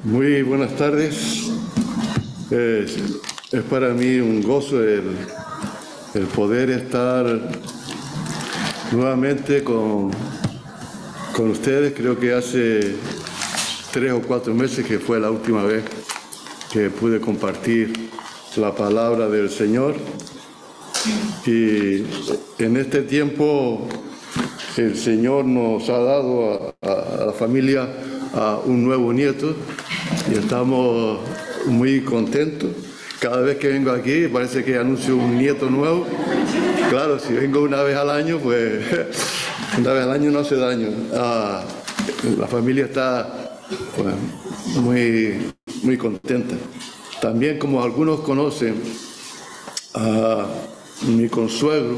Muy buenas tardes. Es para mí un gozo el poder estar nuevamente con ustedes. Creo que hace 3 o 4 meses que fue la última vez que pude compartir la palabra del Señor. Y en este tiempo el Señor nos ha dado a la familia un nuevo nieto y estamos muy contentos. Cada vez que vengo aquí parece que anuncio un nieto nuevo. Claro, si vengo una vez al año, pues una vez al año no hace daño. La familia está pues, muy contenta. También, como algunos conocen, mi consuegro,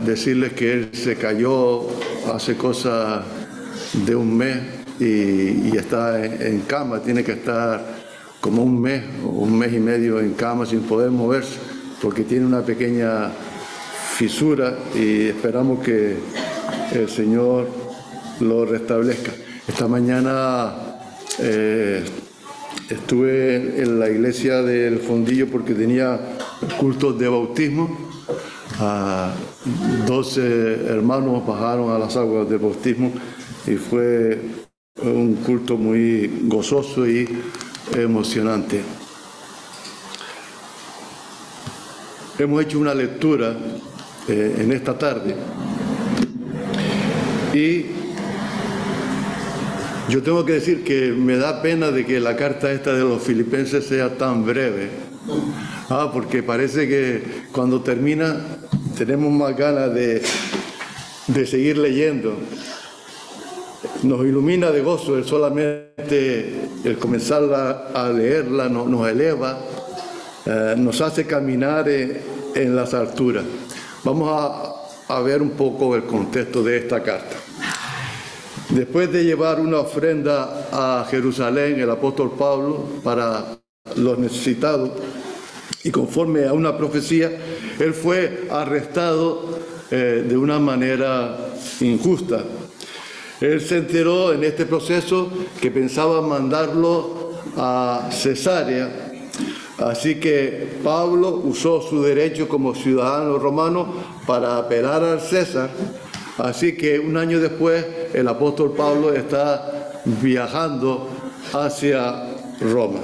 decirles que él se cayó hace cosa de un mes y está en cama. Tiene que estar como un mes o un mes y medio en cama sin poder moverse porque tiene una pequeña fisura y esperamos que el Señor lo restablezca. Esta mañana estuve en la iglesia del Fondillo porque tenía cultos de bautismo. 12 hermanos bajaron a las aguas del bautismo y fue un culto muy gozoso y emocionante. Hemos hecho una lectura en esta tarde y yo tengo que decir que me da pena de que la carta esta de los Filipenses sea tan breve, porque parece que cuando termina tenemos más ganas de seguir leyendo. Nos ilumina de gozo el solamente el comenzar a leerla, nos eleva, nos hace caminar en las alturas. Vamos a ver un poco el contexto de esta carta. Después de llevar una ofrenda a Jerusalén, el apóstol Pablo, para los necesitados, y conforme a una profecía, él fue arrestado de una manera injusta. Él se enteró en este proceso que pensaba mandarlo a Cesarea, así que Pablo usó su derecho como ciudadano romano para apelar al César. Así que un año después el apóstol Pablo está viajando hacia Roma.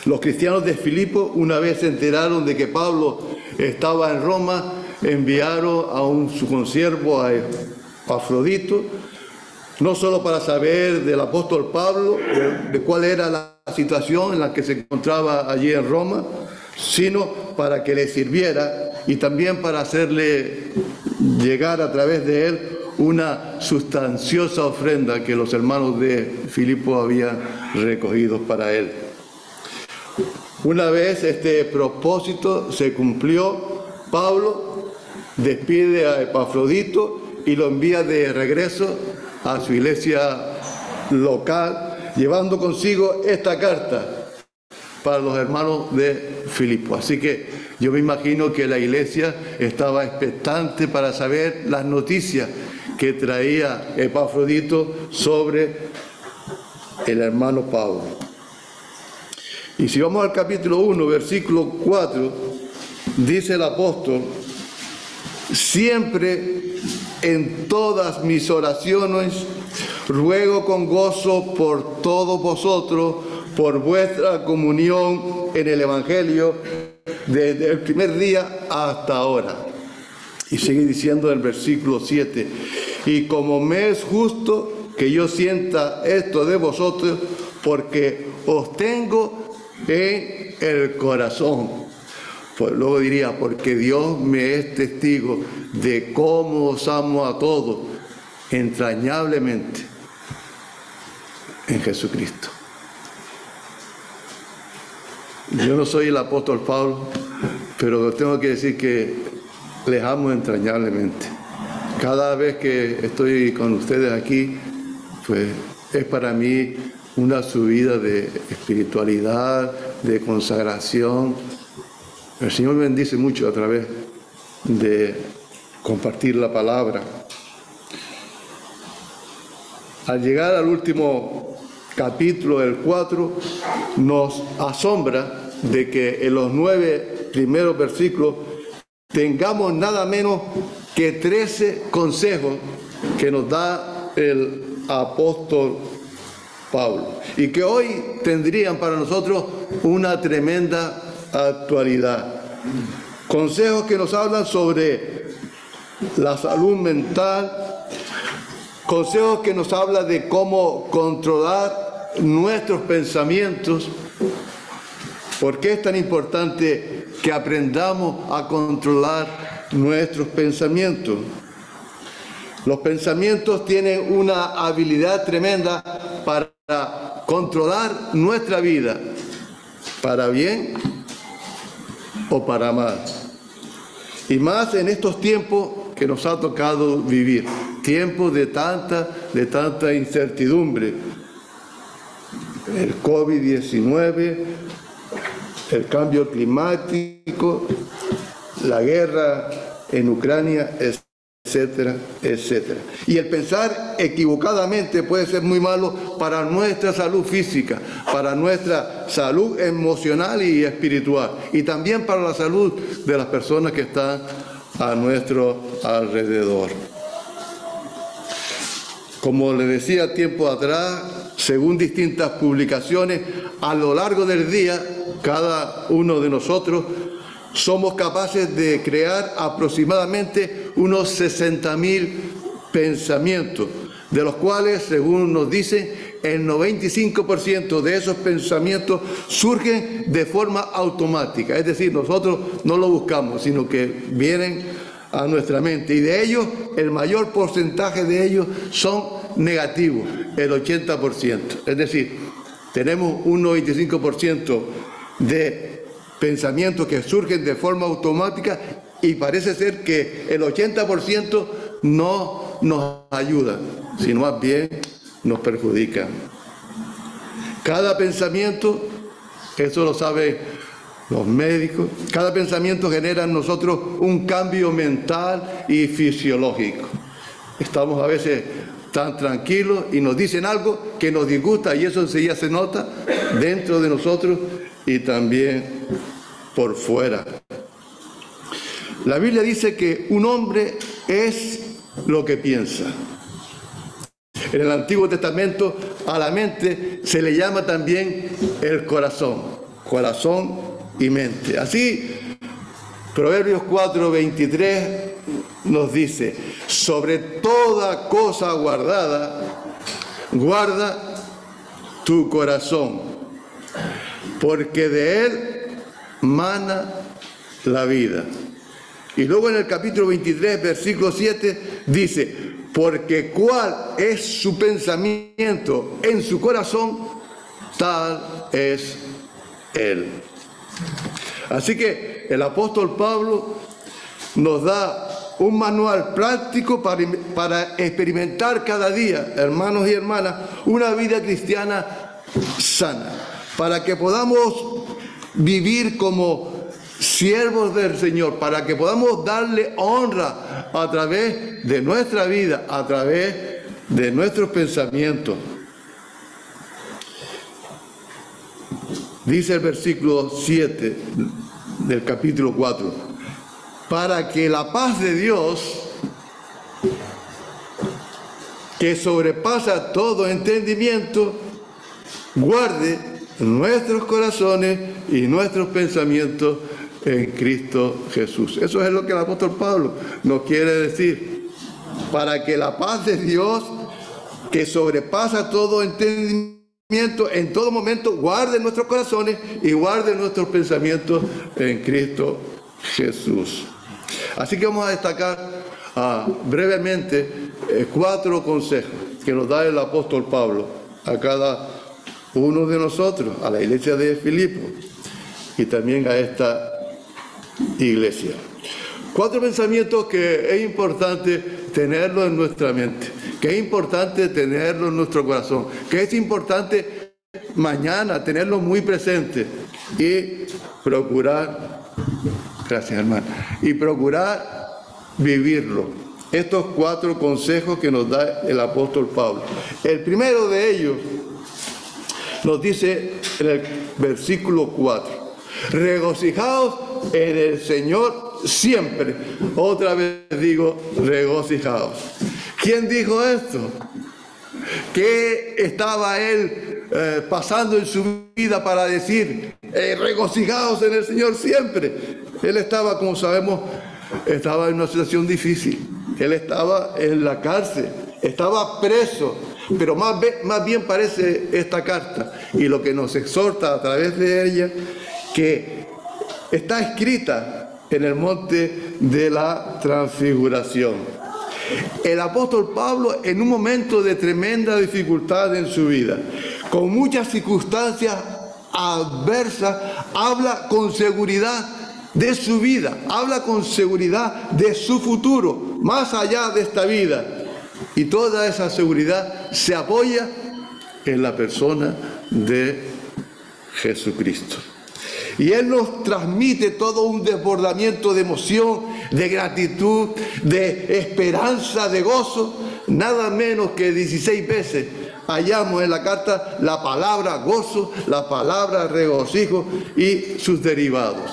Los cristianos de Filipo, una vez se enteraron de que Pablo estaba en Roma, enviaron a su consiervo, a Epafrodito, no solo para saber del apóstol Pablo, de cuál era la situación en la que se encontraba allí en Roma, sino para que le sirviera y también para hacerle llegar a través de él una sustanciosa ofrenda que los hermanos de Filipo habían recogido para él. Una vez este propósito se cumplió, Pablo despide a Epafrodito y lo envía de regreso a su iglesia local, llevando consigo esta carta para los hermanos de Filipo. Así que yo me imagino que la iglesia estaba expectante para saber las noticias que traía Epafrodito sobre el hermano Pablo. Y si vamos al capítulo 1, versículo 4, dice el apóstol: siempre en todas mis oraciones ruego con gozo por todos vosotros, por vuestra comunión en el Evangelio, desde el primer día hasta ahora. Y sigue diciendo en el versículo 7, y como me es justo que yo sienta esto de vosotros, porque os tengo en el corazón. Pues luego diría, porque Dios me es testigo de cómo os amo a todos entrañablemente en Jesucristo. Yo no soy el apóstol Pablo, pero tengo que decir que les amo entrañablemente. Cada vez que estoy con ustedes aquí, pues es para mí una subida de espiritualidad, de consagración. El Señor me bendice mucho a través de compartir la palabra. al llegar al último capítulo, el 4, nos asombra de que en los 9 primeros versículos tengamos nada menos que 13 consejos que nos da el apóstol Pablo y que hoy tendrían para nosotros una tremenda actualidad. Consejos que nos hablan sobre la salud mental, consejos que nos hablan de cómo controlar nuestros pensamientos. ¿Por qué es tan importante que aprendamos a controlar nuestros pensamientos? Los pensamientos tienen una habilidad tremenda para controlar nuestra vida, para bien o para mal. Y más en estos tiempos que nos ha tocado vivir, tiempos de tanta incertidumbre. El COVID-19, el cambio climático, la guerra en Ucrania, etcétera, etcétera. Y el pensar equivocadamente puede ser muy malo para nuestra salud física, para nuestra salud emocional y espiritual, y también para la salud de las personas que están a nuestro alrededor. Como les decía tiempo atrás, según distintas publicaciones, a lo largo del día, cada uno de nosotros somos capaces de crear aproximadamente unos 60.000 pensamientos, de los cuales, según nos dicen, el 95% de esos pensamientos surgen de forma automática. Es decir, nosotros no lo buscamos, sino que vienen a nuestra mente. Y de ellos, el mayor porcentaje de ellos son negativos, el 80%. Es decir, tenemos un 95% de pensamientos que surgen de forma automática y parece ser que el 80% no nos ayuda, sino más bien nos perjudica. Cada pensamiento, eso lo saben los médicos, cada pensamiento genera en nosotros un cambio mental y fisiológico. Estamos a veces tan tranquilos y nos dicen algo que nos disgusta y eso enseguida se nota dentro de nosotros y también por fuera. La Biblia dice que un hombre es lo que piensa. En el Antiguo Testamento a la mente se le llama también el corazón y mente. Así, Proverbios 4:23 nos dice: sobre toda cosa guardada, guarda tu corazón, porque de él mana la vida. Y luego en el capítulo 23, versículo 7, dice: porque cuál es su pensamiento en su corazón, tal es él. Así que el apóstol Pablo nos da un manual práctico para experimentar cada día, hermanos y hermanas, una vida cristiana sana, para que podamos vivir como siervos del Señor, para que podamos darle honra a través de nuestra vida, a través de nuestros pensamientos. Dice el versículo 7 del capítulo 4: para que la paz de Dios, que sobrepasa todo entendimiento, guarde nuestros corazones y nuestros pensamientos en Cristo Jesús. Eso es lo que el apóstol Pablo nos quiere decir. Para que la paz de Dios, que sobrepasa todo entendimiento, en todo momento guarde nuestros corazones y guarde nuestros pensamientos en Cristo Jesús. Así que vamos a destacar brevemente 4 consejos que nos da el apóstol Pablo a cada uno de nosotros, a la iglesia de Filipos y también a esta iglesia. 4 pensamientos que es importante tenerlo en nuestra mente, que es importante tenerlo en nuestro corazón, que es importante mañana tenerlo muy presente y procurar, gracias hermano, y procurar vivirlo. estos 4 consejos que nos da el apóstol Pablo. El primero de ellos nos dice en el versículo 4, regocijaos en el Señor siempre. Otra vez digo, regocijaos. ¿Quién dijo esto? ¿Qué estaba él pasando en su vida para decir, regocijaos en el Señor siempre? Él estaba, como sabemos, estaba en una situación difícil. Él estaba en la cárcel, estaba preso, pero más bien parece esta carta y lo que nos exhorta a través de ella, que está escrita en el monte de la transfiguración. El apóstol Pablo, en un momento de tremenda dificultad en su vida, con muchas circunstancias adversas, habla con seguridad de su vida, habla con seguridad de su futuro, más allá de esta vida. Y toda esa seguridad se apoya en la persona de Jesucristo. Y Él nos transmite todo un desbordamiento de emoción, de gratitud, de esperanza, de gozo. Nada menos que 16 veces hallamos en la carta la palabra gozo, la palabra regocijo y sus derivados.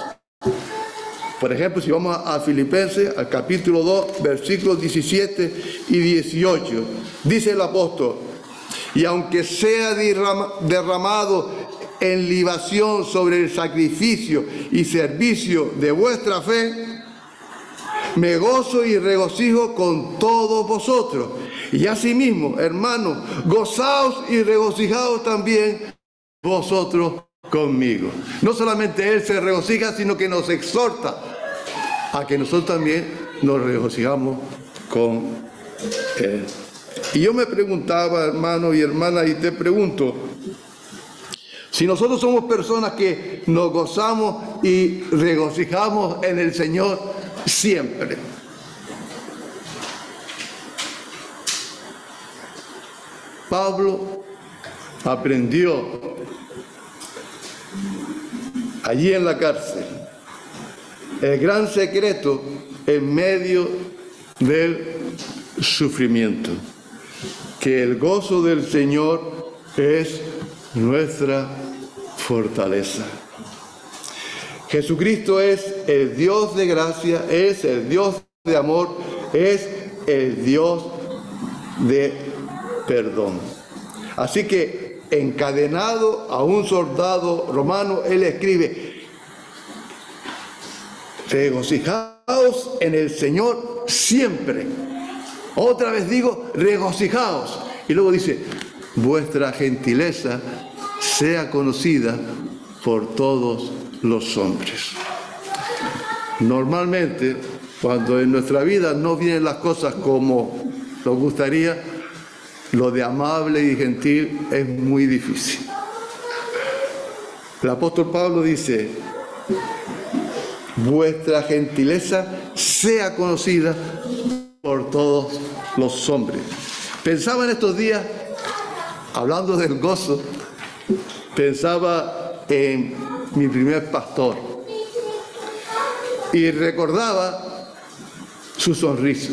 Por ejemplo, si vamos a Filipenses, al capítulo 2, versículos 17 y 18, dice el apóstol, y aunque sea derramado en libación sobre el sacrificio y servicio de vuestra fe, me gozo y regocijo con todos vosotros. Y asimismo, hermanos, gozaos y regocijaos también vosotros conmigo. No solamente Él se regocija, sino que nos exhorta a que nosotros también nos regocijamos con Él. Y yo me preguntaba, hermano y hermana, y te pregunto, si nosotros somos personas que nos gozamos y regocijamos en el Señor siempre, Pablo aprendió allí en la cárcel el gran secreto en medio del sufrimiento, que el gozo del Señor es nuestra fortaleza. Jesucristo es el Dios de gracia, es el Dios de amor, es el Dios de perdón. Así que, encadenado a un soldado romano, él escribe, regocijaos en el Señor siempre. Otra vez digo, regocijaos. Y luego dice, vuestra gentileza sea conocida por todos los hombres. Normalmente, cuando en nuestra vida no vienen las cosas como nos gustaría, lo de amable y gentil es muy difícil. El apóstol Pablo dice, vuestra gentileza sea conocida por todos los hombres. Pensaba en estos días, hablando del gozo, pensaba en mi primer pastor y recordaba su sonrisa.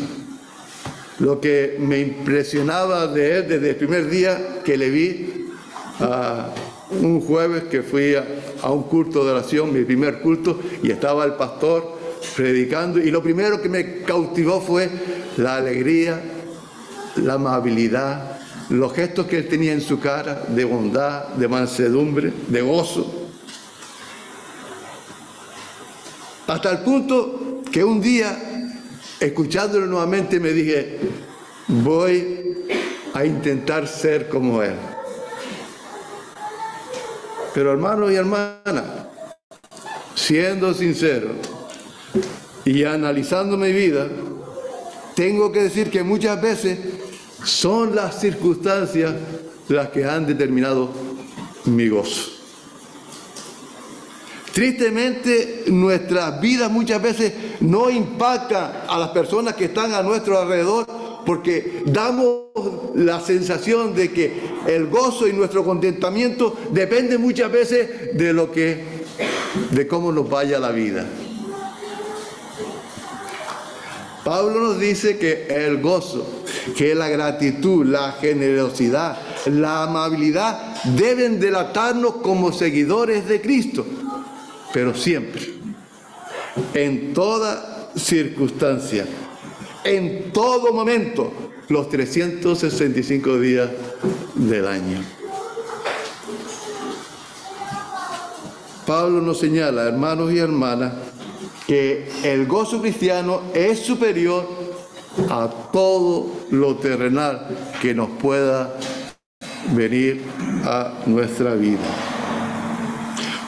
Lo que me impresionaba de él desde el primer día que le vi, un jueves que fui a un culto de oración, mi primer culto, y estaba el pastor predicando, y lo primero que me cautivó fue la alegría, la amabilidad, los gestos que él tenía en su cara, de bondad, de mansedumbre, de gozo. Hasta el punto que un día, escuchándolo nuevamente, me dije, voy a intentar ser como él. Pero hermanos y hermanas, siendo sincero y analizando mi vida, tengo que decir que muchas veces son las circunstancias las que han determinado mi gozo. Tristemente, nuestras vidas muchas veces no impactan a las personas que están a nuestro alrededor, porque damos la sensación de que el gozo y nuestro contentamiento depende muchas veces de cómo nos vaya la vida. Pablo nos dice que el gozo, que la gratitud, la generosidad, la amabilidad deben delatarnos como seguidores de Cristo, pero siempre, en toda circunstancia, en todo momento, los 365 días del año. Pablo nos señala, hermanos y hermanas, que el gozo cristiano es superior a todo lo terrenal que nos pueda venir a nuestra vida.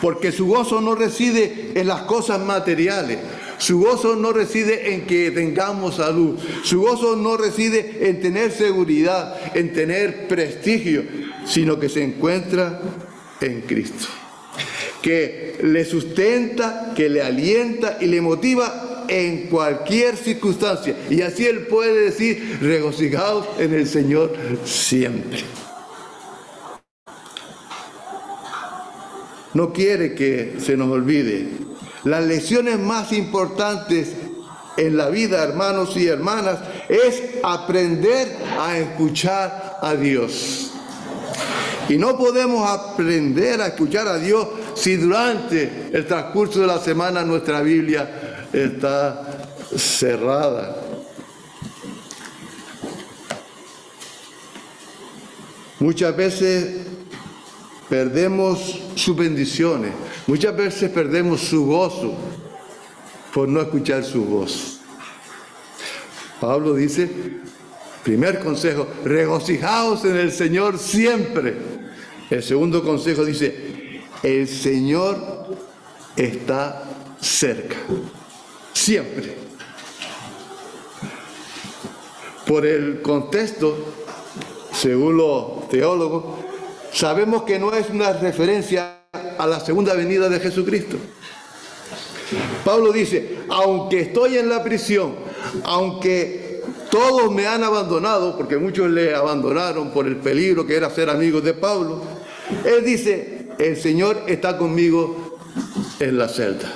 Porque su gozo no reside en las cosas materiales, su gozo no reside en que tengamos salud, su gozo no reside en tener seguridad, en tener prestigio, sino que se encuentra en Cristo, que le sustenta, que le alienta y le motiva en cualquier circunstancia. Y así él puede decir, regocijaos en el Señor siempre. No quiere que se nos olvide. Las lecciones más importantes en la vida, hermanos y hermanas, es aprender a escuchar a Dios. Y no podemos aprender a escuchar a Dios si durante el transcurso de la semana nuestra Biblia está cerrada. Muchas veces perdemos sus bendiciones, muchas veces perdemos su gozo por no escuchar su voz. Pablo dice, primer consejo, regocijaos en el Señor siempre. El segundo consejo dice, el Señor está cerca, siempre. Por el contexto, según los teólogos, sabemos que no es una referencia a la segunda venida de Jesucristo. Pablo dice, aunque estoy en la prisión, aunque todos me han abandonado, porque muchos le abandonaron por el peligro que era ser amigos de Pablo, él dice, el Señor está conmigo en la celda.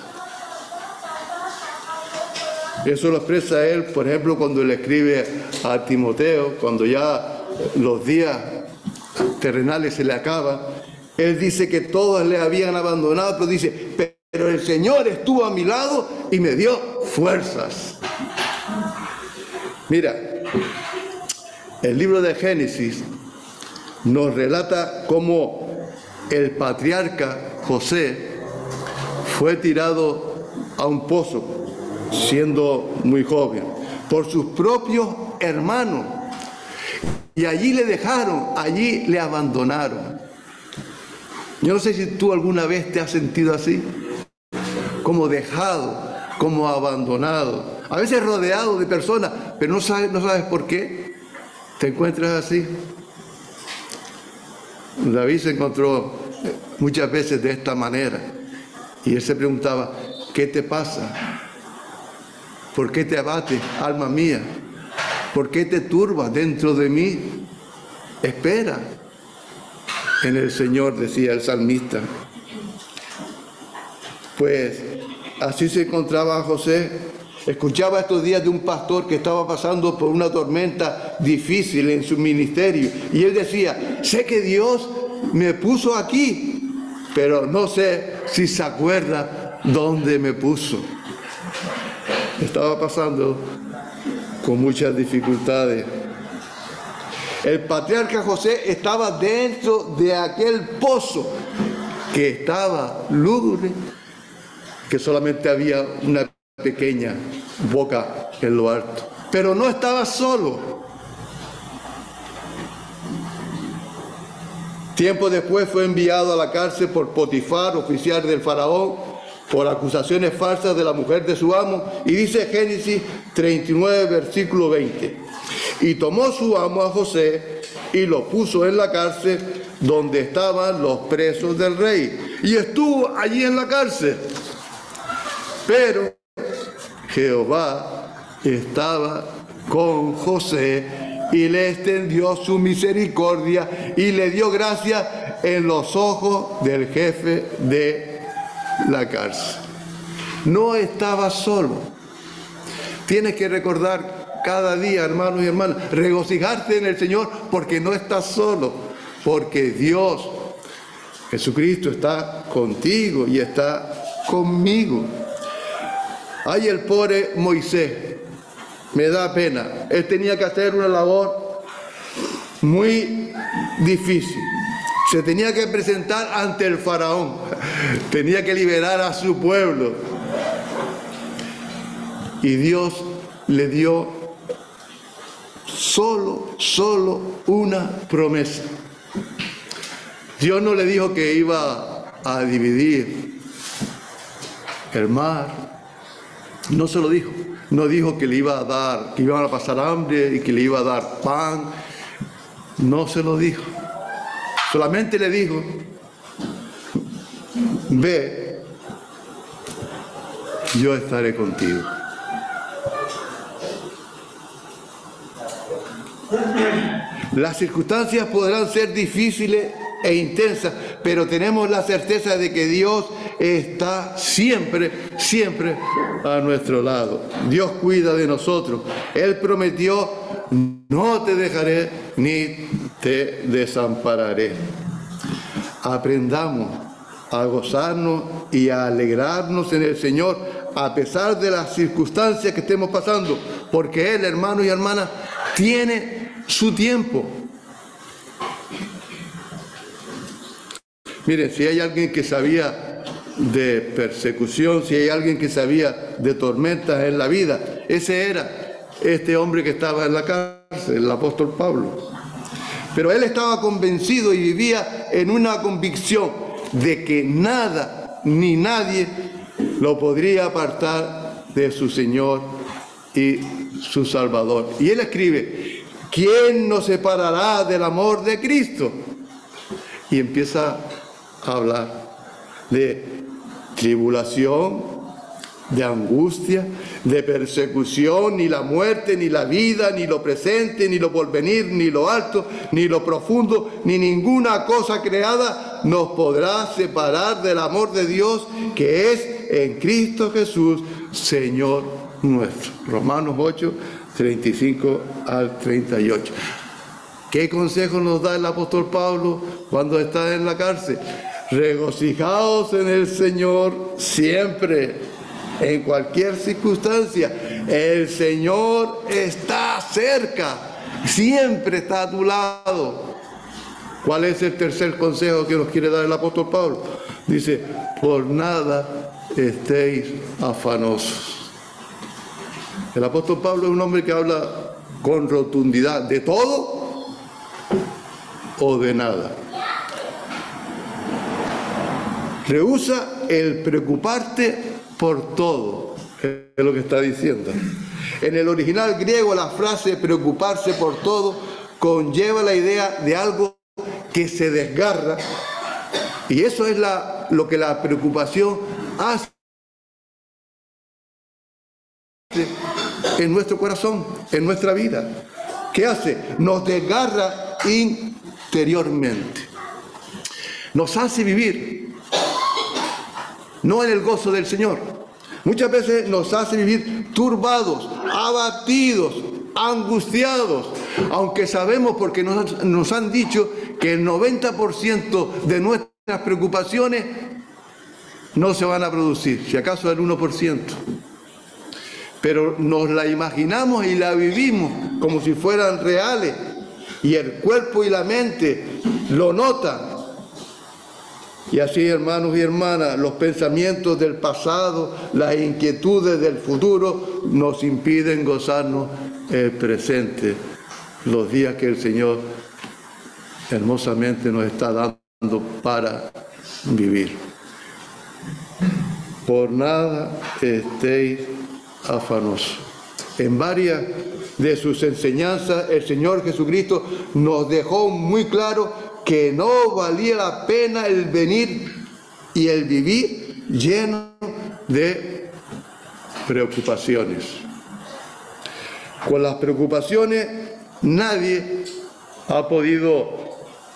Eso lo expresa él, por ejemplo, cuando le escribe a Timoteo, cuando ya los días terrenales se le acaban. Él dice que todos le habían abandonado, pero dice, pero el Señor estuvo a mi lado y me dio fuerzas. Mira, el libro de Génesis nos relata cómo el patriarca José fue tirado a un pozo siendo muy joven por sus propios hermanos. Y allí le dejaron, allí le abandonaron. Yo no sé si tú alguna vez te has sentido así, como dejado, como abandonado, a veces rodeado de personas, pero no sabes por qué te encuentras así. David se encontró muchas veces de esta manera y él se preguntaba, ¿qué te pasa? ¿Por qué te abates, alma mía? ¿Por qué te turbas dentro de mí? Espera en el Señor, decía el salmista. Pues así se encontraba José. Escuchaba estos días de un pastor que estaba pasando por una tormenta difícil en su ministerio. Y él decía, sé que Dios me puso aquí, pero no sé si se acuerda dónde me puso. Estaba pasando con muchas dificultades. El patriarca José estaba dentro de aquel pozo que estaba lúgubre, que solamente había una pequeña boca en lo alto. Pero no estaba solo. Tiempo después fue enviado a la cárcel por Potifar, oficial del faraón, por acusaciones falsas de la mujer de su amo. Y dice Génesis 39, versículo 20. Y tomó su amo a José y lo puso en la cárcel donde estaban los presos del rey. Y estuvo allí en la cárcel. Pero Jehová estaba con José y le extendió su misericordia y le dio gracia en los ojos del jefe de la cárcel. No estaba solo. Tienes que recordar cada día, hermanos y hermanas, regocijarte en el Señor porque no estás solo, porque Dios, Jesucristo, está contigo y está conmigo. Ay, el pobre Moisés, me da pena. Él tenía que hacer una labor muy difícil. Se tenía que presentar ante el faraón. Tenía que liberar a su pueblo. Y Dios le dio solo una promesa. Dios no le dijo que iba a dividir el mar. No se lo dijo. No dijo que le iba a dar, que iban a pasar hambre y que le iba a dar pan. No se lo dijo. Solamente le dijo, ve, yo estaré contigo. Las circunstancias podrán ser difíciles e intensas, pero tenemos la certeza de que Dios está siempre a nuestro lado. Dios cuida de nosotros. Él prometió, no te dejaré ni te desampararé. Aprendamos a gozarnos y a alegrarnos en el Señor a pesar de las circunstancias que estemos pasando, porque Él, hermanos y hermanas, tiene su tiempo. Miren, si hay alguien que sabía de persecución, si hay alguien que sabía de tormentas en la vida, ese era este hombre que estaba en la cárcel, el apóstol Pablo. Pero él estaba convencido y vivía en una convicción de que nada ni nadie lo podría apartar de su Señor y su Salvador. Y él escribe, ¿quién nos separará del amor de Cristo? Y empieza a hablar de tribulación, de angustia, de persecución, ni la muerte, ni la vida, ni lo presente, ni lo porvenir, ni lo alto, ni lo profundo, ni ninguna cosa creada nos podrá separar del amor de Dios que es en Cristo Jesús, Señor nuestro. Romanos 8, 35 al 38. ¿Qué consejo nos da el apóstol Pablo cuando está en la cárcel? Regocijaos en el Señor siempre, en cualquier circunstancia. El Señor está cerca, siempre está a tu lado. ¿Cuál es el tercer consejo que nos quiere dar el apóstol Pablo? Dice, por nada estéis afanosos. El apóstol Pablo es un hombre que habla con rotundidad de todo o de nada. Rehúsa el preocuparte por todo, es lo que está diciendo. En el original griego la frase preocuparse por todo conlleva la idea de algo que se desgarra, y eso es lo que la preocupación hace en nuestro corazón, en nuestra vida. ¿Qué hace? Nos desgarra interiormente. Nos hace vivir no en el gozo del Señor. Muchas veces nos hace vivir turbados, abatidos, angustiados, aunque sabemos, porque nos han dicho que el 90% de nuestras preocupaciones no se van a producir, si acaso el 1%. Pero nos la imaginamos y la vivimos como si fueran reales, y el cuerpo y la mente lo notan. Y así, hermanos y hermanas, los pensamientos del pasado, las inquietudes del futuro nos impiden gozarnos el presente, los días que el Señor hermosamente nos está dando para vivir. Por nada estéis afanosos. En varias de sus enseñanzas, el Señor Jesucristo nos dejó muy claro que no valía la pena el venir y el vivir lleno de preocupaciones. Con las preocupaciones nadie ha podido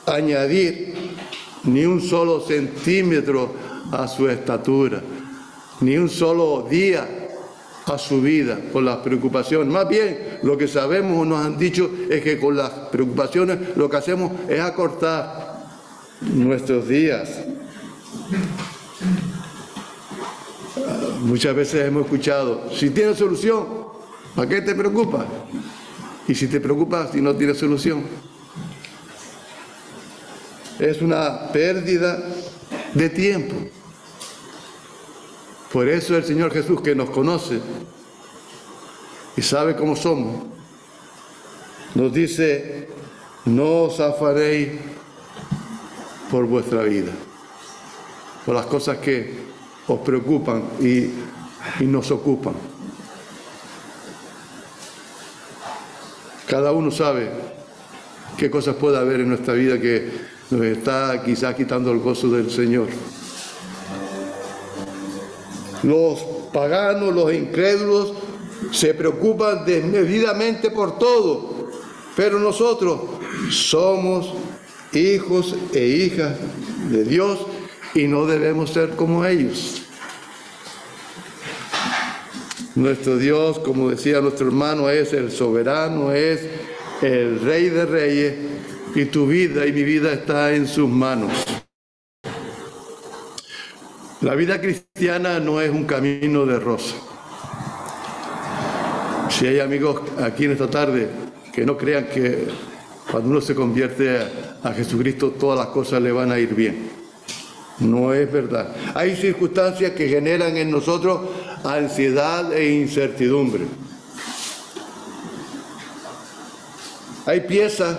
añadir ni un solo centímetro a su estatura, ni un solo día a su vida con las preocupaciones. Más bien, lo que sabemos o nos han dicho es que con las preocupaciones lo que hacemos es acortar nuestros días. Muchas veces hemos escuchado, si tienes solución, ¿para qué te preocupas? Y si te preocupas, si no tienes solución. Es una pérdida de tiempo. Por eso el Señor Jesús, que nos conoce y sabe cómo somos, nos dice, no os afanéis por vuestra vida, por las cosas que os preocupan y nos ocupan. Cada uno sabe qué cosas puede haber en nuestra vida que nos está quizás quitando el gozo del Señor. Los paganos, los incrédulos, se preocupan desmedidamente por todo, pero nosotros somos hijos e hijas de Dios y no debemos ser como ellos. Nuestro Dios, como decía nuestro hermano, es el soberano, es el Rey de Reyes, y tu vida y mi vida está en sus manos. La vida cristiana no es un camino de rosa. Si hay amigos aquí en esta tarde que no crean que cuando uno se convierte a Jesucristo todas las cosas le van a ir bien. No es verdad. Hay circunstancias que generan en nosotros ansiedad e incertidumbre. Hay piezas,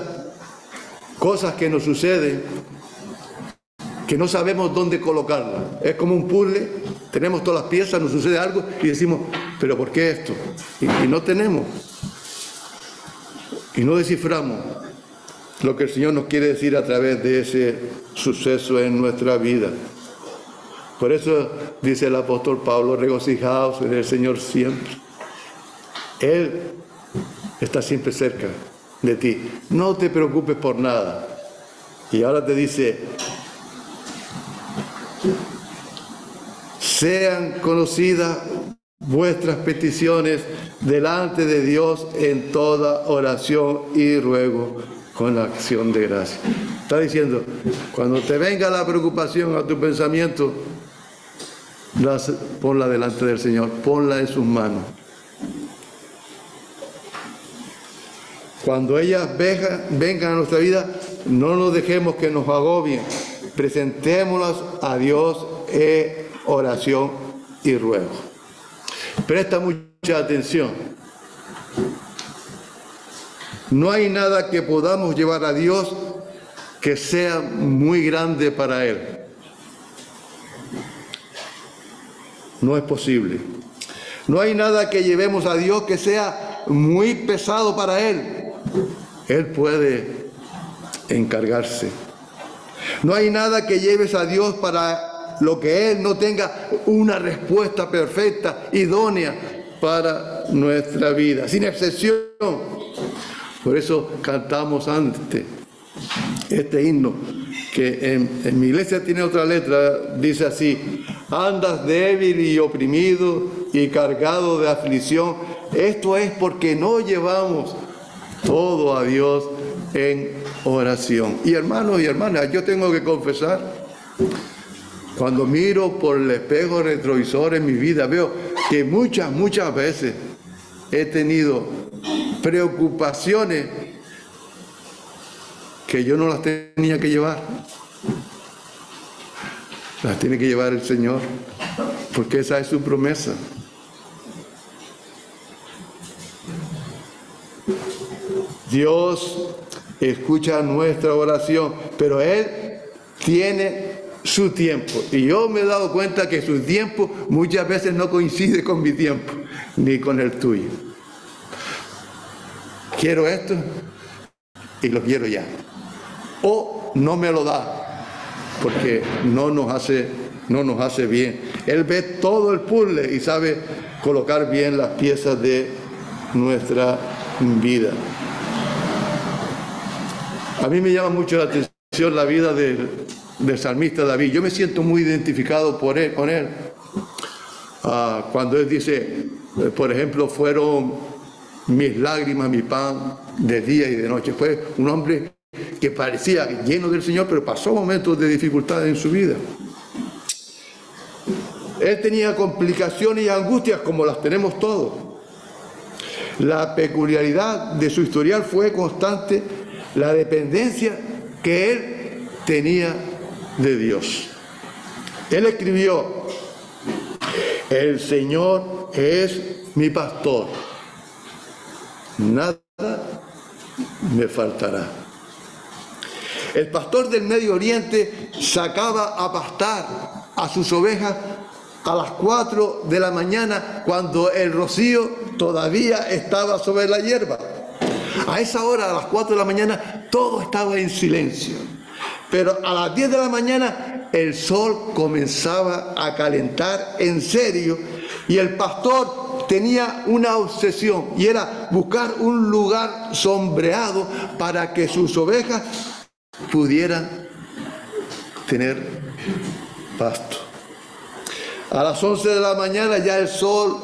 cosas que nos suceden que no sabemos dónde colocarlas. Es como un puzzle, tenemos todas las piezas, nos sucede algo y decimos, ¿pero por qué esto? Y no tenemos. Y no desciframos lo que el Señor nos quiere decir a través de ese suceso en nuestra vida. Por eso dice el apóstol Pablo, regocijaos en el Señor siempre. Él está siempre cerca de ti. No te preocupes por nada. Y ahora te dice, sean conocidas vuestras peticiones delante de Dios en toda oración y ruego con la acción de gracia. Está diciendo, cuando te venga la preocupación a tu pensamiento, ponla delante del Señor, ponla en sus manos. Cuando ellas vengan a nuestra vida, no nos dejemos que nos agobien. Presentémoslas a Dios en oración y ruego. Presta mucha atención. No hay nada que podamos llevar a Dios que sea muy grande para Él. No es posible. No hay nada que llevemos a Dios que sea muy pesado para Él. Él puede encargarse. No hay nada que lleves a Dios para lo que Él no tenga una respuesta perfecta, idónea para nuestra vida, sin excepción. Por eso cantamos antes este himno, que en mi iglesia tiene otra letra, dice así, andas débil y oprimido y cargado de aflicción. Esto es porque no llevamos todo a Dios en oración. Y hermanos y hermanas, yo tengo que confesar, cuando miro por el espejo retrovisor en mi vida, veo que muchas veces he tenido preocupaciones que yo no las tenía que llevar. Las tiene que llevar el Señor, porque esa es su promesa. Dios escucha nuestra oración, pero Él tiene su tiempo. Y yo me he dado cuenta que su tiempo muchas veces no coincide con mi tiempo, ni con el tuyo. Quiero esto y lo quiero ya. O no me lo da, porque no nos hace bien. Él ve todo el puzzle y sabe colocar bien las piezas de nuestra vida. A mí me llama mucho la atención la vida del salmista David. Yo me siento muy identificado con él. Cuando él dice, por ejemplo, fueron mis lágrimas, mi pan de día y de noche. Fue un hombre que parecía lleno del Señor, pero pasó momentos de dificultad en su vida. Él tenía complicaciones y angustias como las tenemos todos. La peculiaridad de su historial fue constante la dependencia que él tenía de Dios. Él escribió: el Señor es mi pastor, nada me faltará. El pastor del Medio Oriente sacaba a pastar a sus ovejas a las 4 de la mañana, cuando el rocío todavía estaba sobre la hierba. A esa hora, a las 4 de la mañana, todo estaba en silencio. Pero a las 10 de la mañana, el sol comenzaba a calentar en serio, y el pastor tenía una obsesión, y era buscar un lugar sombreado para que sus ovejas pudieran tener pasto. A las 11 de la mañana ya el sol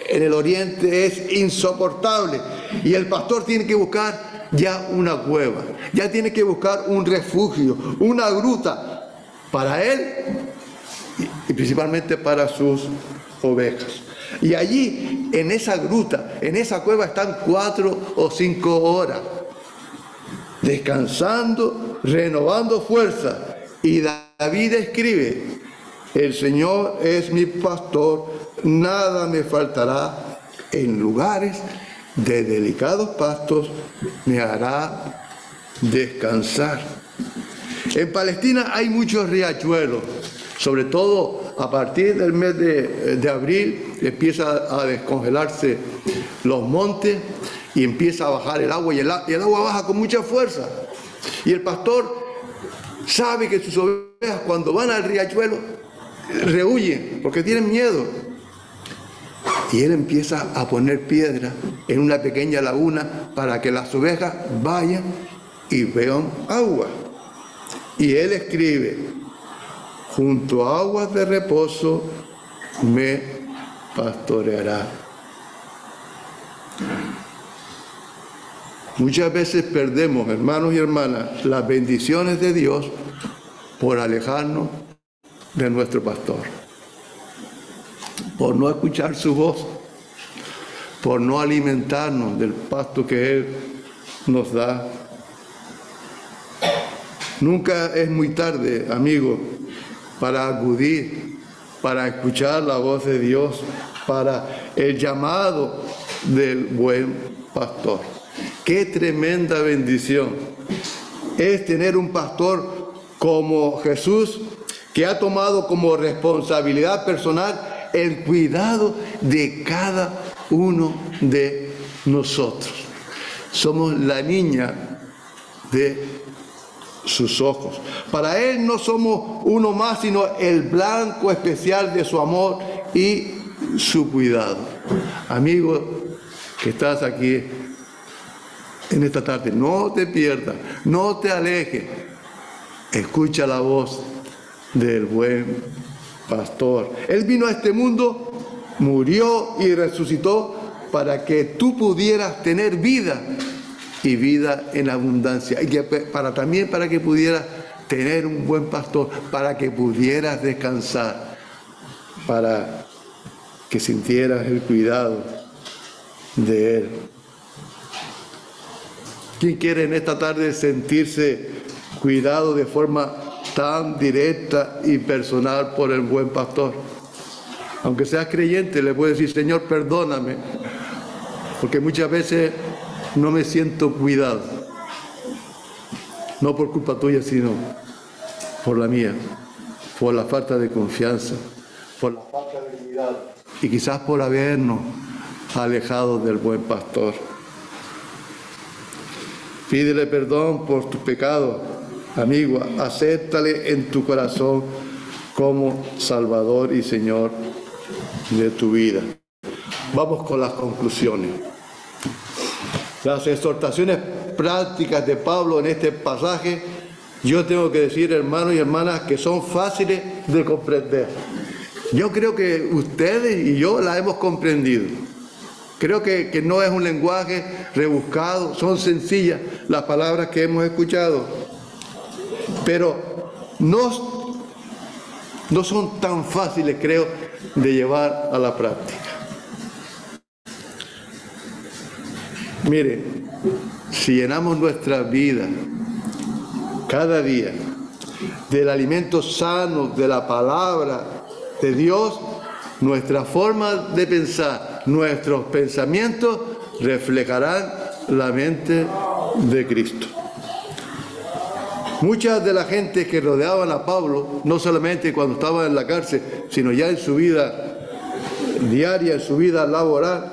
en el oriente es insoportable, y el pastor tiene que buscar ya una cueva, ya tiene que buscar un refugio, una gruta para él y principalmente para sus ovejas. Y allí, en esa gruta, en esa cueva, están 4 o 5 horas descansando, renovando fuerza. Y David escribe: el Señor es mi pastor, nada me faltará. En lugares de delicados pastos me hará descansar. En Palestina hay muchos riachuelos, sobre todo a partir del mes de abril empieza a descongelarse los montes y empieza a bajar el agua, y el agua baja con mucha fuerza. Y el pastor sabe que sus ovejas, cuando van al riachuelo, rehuyen porque tienen miedo. Y él empieza a poner piedra en una pequeña laguna para que las ovejas vayan y vean agua. Y él escribe: junto a aguas de reposo me pastoreará. Muchas veces perdemos, hermanos y hermanas, las bendiciones de Dios por alejarnos de nuestro pastor, por no escuchar su voz, por no alimentarnos del pasto que Él nos da. Nunca es muy tarde, amigo, para acudir, para escuchar la voz de Dios, para el llamado del buen pastor. ¡Qué tremenda bendición es tener un pastor como Jesús, que ha tomado como responsabilidad personal el cuidado de cada uno de nosotros? Somos la niña de sus ojos. Para Él no somos uno más, sino el blanco especial de su amor y su cuidado. Amigo que estás aquí en esta tarde, no te pierdas, no te alejes. Escucha la voz del buen pastor. Él vino a este mundo, murió y resucitó para que tú pudieras tener vida, y vida en abundancia, y que también para que pudieras tener un buen pastor, para que pudieras descansar, para que sintieras el cuidado de Él. ¿Quién quiere en esta tarde sentirse cuidado de forma tan directa y personal por el buen pastor? Aunque seas creyente, le puedes decir: Señor, perdóname, porque muchas veces no me siento cuidado, no por culpa tuya, sino por la mía, por la falta de confianza, por la falta de cuidado, y quizás por habernos alejado del buen pastor. Pídele perdón por tus pecados, amigo, acéptale en tu corazón como Salvador y Señor de tu vida. Vamos con las conclusiones. Las exhortaciones prácticas de Pablo en este pasaje, yo tengo que decir, hermanos y hermanas, que son fáciles de comprender. Yo creo que ustedes y yo las hemos comprendido. Creo que no es un lenguaje rebuscado, son sencillas las palabras que hemos escuchado, pero no son tan fáciles, creo, de llevar a la práctica. Mire, si llenamos nuestra vida cada día del alimento sano de la palabra de Dios, nuestra forma de pensar, nuestros pensamientos reflejarán la mente de Cristo. Muchas de la gente que rodeaban a Pablo, no solamente cuando estaba en la cárcel, sino ya en su vida diaria, en su vida laboral,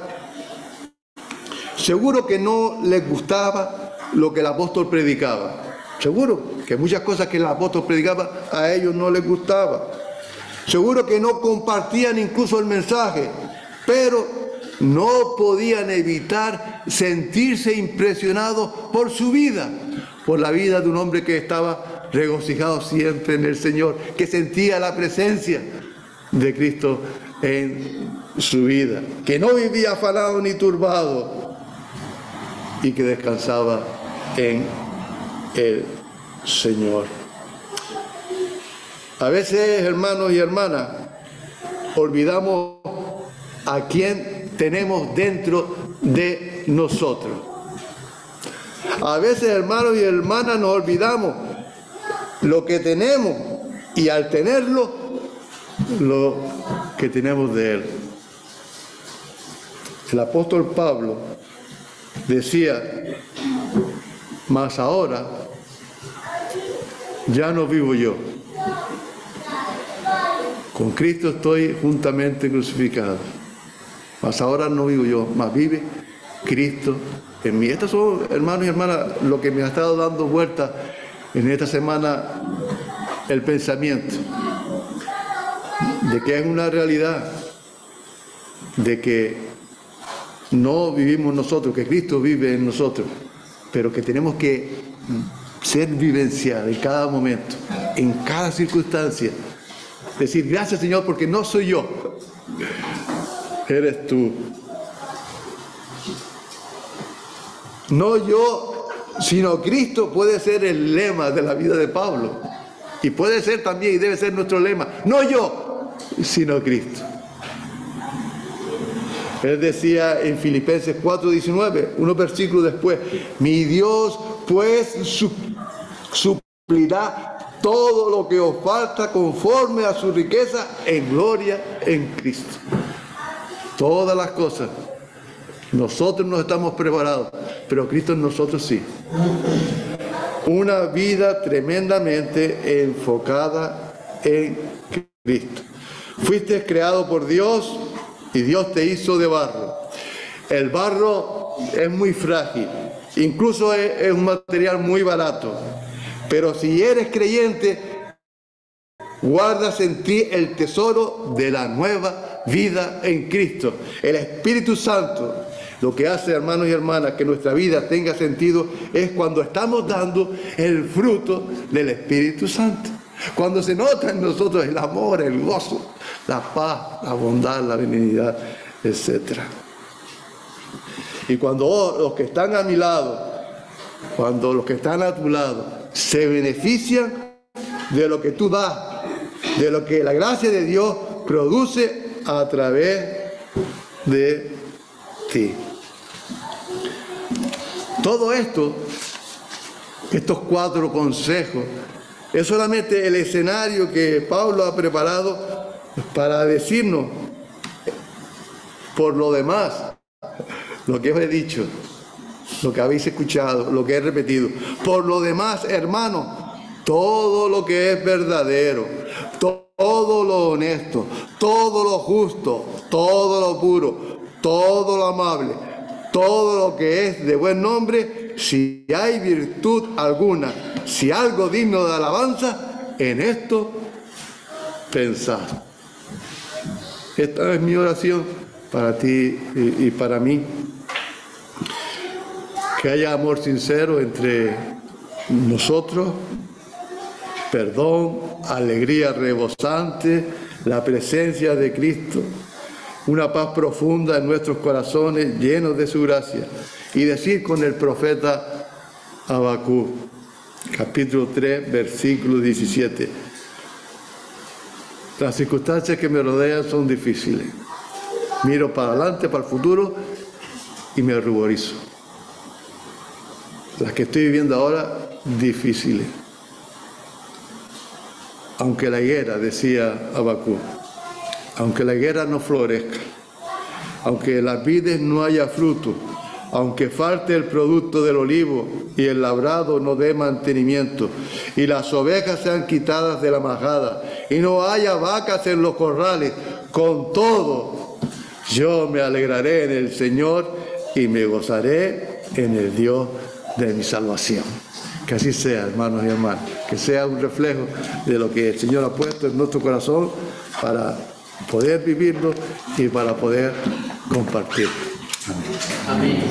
seguro que no les gustaba lo que el apóstol predicaba. Seguro que muchas cosas que el apóstol predicaba a ellos no les gustaba. Seguro que no compartían incluso el mensaje, pero no podían evitar sentirse impresionados por su vida, por la vida de un hombre que estaba regocijado siempre en el Señor, que sentía la presencia de Cristo en su vida, que no vivía afanado ni turbado y que descansaba en el Señor. A veces, hermanos y hermanas, olvidamos a quién tenemos dentro de nosotros. A veces, hermanos y hermanas, nos olvidamos lo que tenemos y al tenerlo, lo que tenemos de Él. El apóstol Pablo decía: mas ahora ya no vivo yo, con Cristo estoy juntamente crucificado. Mas ahora no vivo yo, mas vive Cristo en mí. Estos son, hermanos y hermanas, lo que me ha estado dando vuelta en esta semana el pensamiento, de que es una realidad, de que no vivimos nosotros, que Cristo vive en nosotros, pero que tenemos que ser vivenciados en cada momento, en cada circunstancia. Decir: gracias, Señor, porque no soy yo, eres tú. No yo, sino Cristo puede ser el lema de la vida de Pablo. Y puede ser también, y debe ser nuestro lema: no yo, sino Cristo. Él decía en Filipenses 4:19, unos versículos después: mi Dios pues suplirá todo lo que os falta conforme a su riqueza en gloria en Cristo. Todas las cosas. Nosotros no estamos preparados, pero Cristo en nosotros sí. Una vida tremendamente enfocada en Cristo. Fuiste creado por Dios y Dios te hizo de barro. El barro es muy frágil, incluso es un material muy barato. Pero si eres creyente, guardas en ti el tesoro de la nueva vida en Cristo. El Espíritu Santo, lo que hace, hermanos y hermanas, que nuestra vida tenga sentido es cuando estamos dando el fruto del Espíritu Santo. Cuando se nota en nosotros el amor, el gozo, la paz, la bondad, la benignidad, etc. Y cuando los que están a mi lado, cuando los que están a tu lado se benefician de lo que tú das, de lo que la gracia de Dios produce a través de ti. Todo esto, estos 4 consejos, es solamente el escenario que Pablo ha preparado para decirnos, por lo demás, lo que os he dicho, lo que habéis escuchado, lo que he repetido. Por lo demás, hermanos, todo lo que es verdadero, todo lo honesto, todo lo justo, todo lo puro, todo lo amable, todo lo que es de buen nombre, si hay virtud alguna, si algo digno de alabanza, en esto pensad. Esta es mi oración para ti y para mí. Que haya amor sincero entre nosotros, perdón, alegría rebosante, la presencia de Cristo una paz profunda en nuestros corazones llenos de su gracia. Y decir con el profeta Habacuc, capítulo 3, versículo 17. Las circunstancias que me rodean son difíciles. Miro para adelante, para el futuro, y me ruborizo. Las que estoy viviendo ahora, difíciles. Aunque la higuera, decía Habacuc, aunque la higuera no florezca, aunque en las vides no haya fruto, aunque falte el producto del olivo y el labrado no dé mantenimiento, y las ovejas sean quitadas de la majada, y no haya vacas en los corrales, con todo, yo me alegraré en el Señor y me gozaré en el Dios de mi salvación. Que así sea, hermanos y hermanas, que sea un reflejo de lo que el Señor ha puesto en nuestro corazón para poder vivirlo y para poder compartirlo. Amén.